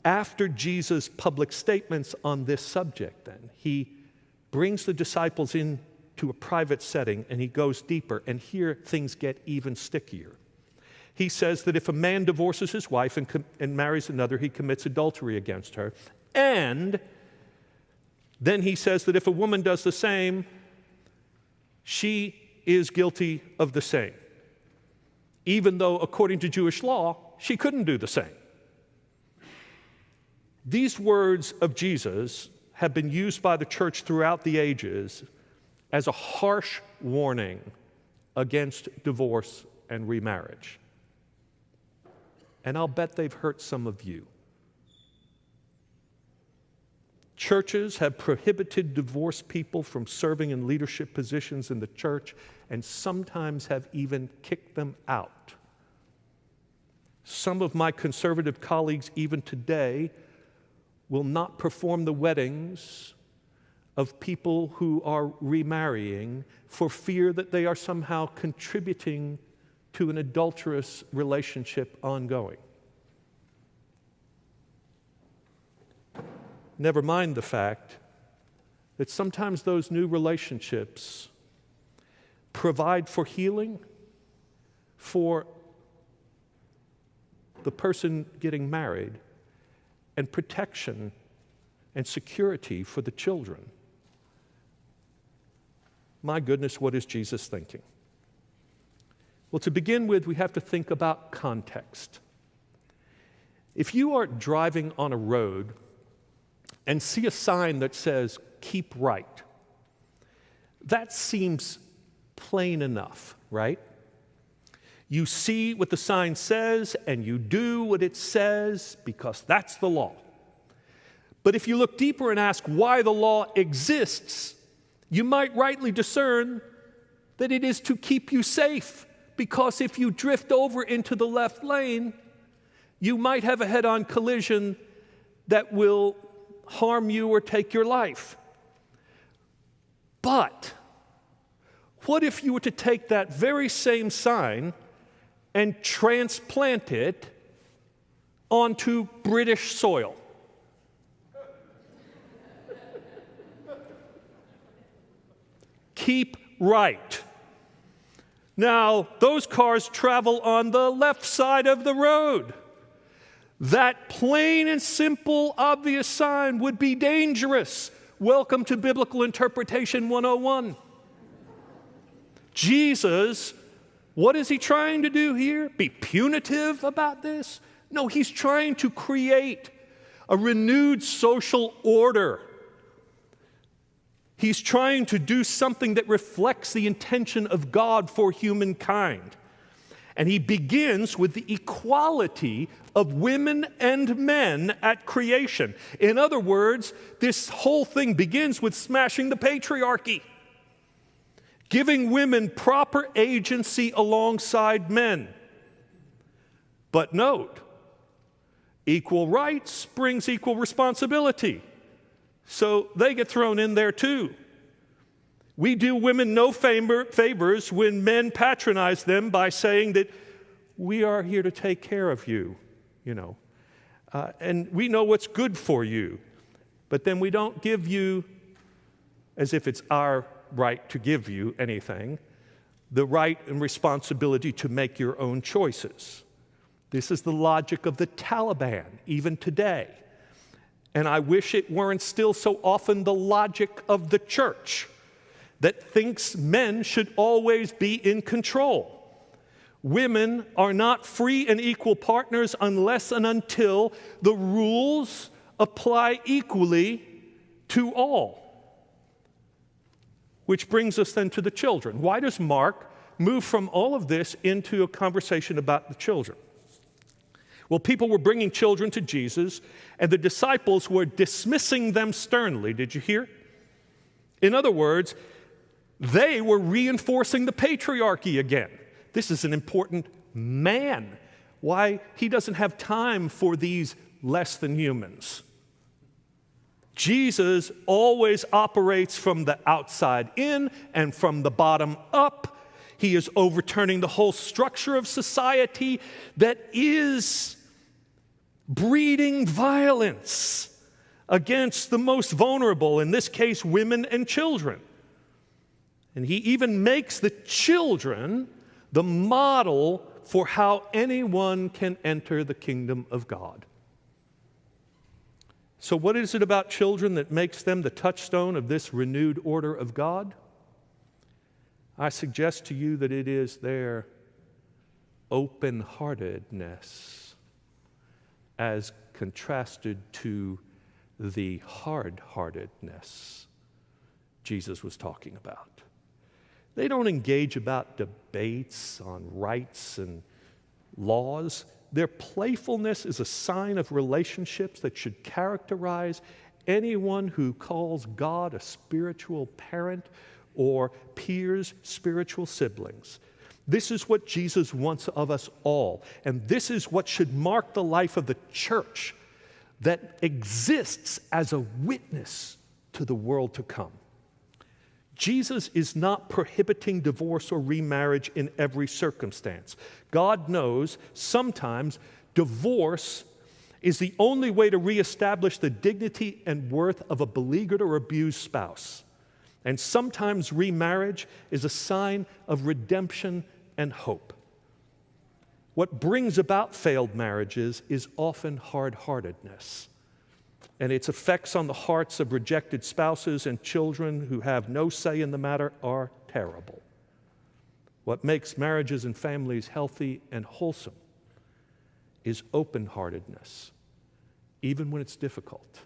after Jesus' public statements on this subject, then, he brings the disciples into a private setting and he goes deeper, and here things get even stickier. He says that if a man divorces his wife and marries another, he commits adultery against her. And then he says that if a woman does the same, she is guilty of the same, even though according to Jewish law, she couldn't do the same. These words of Jesus have been used by the church throughout the ages as a harsh warning against divorce and remarriage. And I'll bet they've hurt some of you. Churches have prohibited divorced people from serving in leadership positions in the church, and sometimes have even kicked them out. Some of my conservative colleagues, even today, will not perform the weddings of people who are remarrying for fear that they are somehow contributing to an adulterous relationship ongoing. Never mind the fact that sometimes those new relationships provide for healing for the person getting married and protection and security for the children. My goodness, what is Jesus thinking? Well, to begin with, we have to think about context. If you are driving on a road and see a sign that says, "Keep right," that seems plain enough, right? You see what the sign says and you do what it says because that's the law. But if you look deeper and ask why the law exists, you might rightly discern that it is to keep you safe, because if you drift over into the left lane, you might have a head-on collision that will harm you or take your life. But what if you were to take that very same sign and transplant it onto British soil? Keep right. Now, those cars travel on the left side of the road. That plain and simple, obvious sign would be dangerous. Welcome to Biblical Interpretation 101. Jesus, what is he trying to do here? Be punitive about this? No, he's trying to create a renewed social order. He's trying to do something that reflects the intention of God for humankind. And he begins with the equality of women and men at creation. In other words, this whole thing begins with smashing the patriarchy, giving women proper agency alongside men. But note, equal rights brings equal responsibility. So they get thrown in there too. We do women no favors when men patronize them by saying that we are here to take care of you, and we know what's good for you. But then we don't give you, as if it's our right to give you anything, the right and responsibility to make your own choices. This is the logic of the Taliban, even today. And I wish it weren't still so often the logic of the church that thinks men should always be in control. Women are not free and equal partners unless and until the rules apply equally to all. Which brings us then to the children. Why does Mark move from all of this into a conversation about the children? Well, people were bringing children to Jesus, and the disciples were dismissing them sternly. Did you hear? In other words, they were reinforcing the patriarchy again. This is an important man. Why? He doesn't have time for these less than humans. Jesus always operates from the outside in and from the bottom up. He is overturning the whole structure of society that is breeding violence against the most vulnerable, in this case, women and children. And he even makes the children the model for how anyone can enter the kingdom of God. So what is it about children that makes them the touchstone of this renewed order of God? I suggest to you that it is their open-heartedness as contrasted to the hard-heartedness Jesus was talking about. They don't engage about debates on rights and laws. Their playfulness is a sign of relationships that should characterize anyone who calls God a spiritual parent or peers spiritual siblings. This is what Jesus wants of us all, and this is what should mark the life of the church that exists as a witness to the world to come. Jesus is not prohibiting divorce or remarriage in every circumstance. God knows sometimes divorce is the only way to reestablish the dignity and worth of a beleaguered or abused spouse. And sometimes remarriage is a sign of redemption and hope. What brings about failed marriages is often hard-heartedness, and its effects on the hearts of rejected spouses and children who have no say in the matter are terrible. What makes marriages and families healthy and wholesome is open-heartedness, even when it's difficult.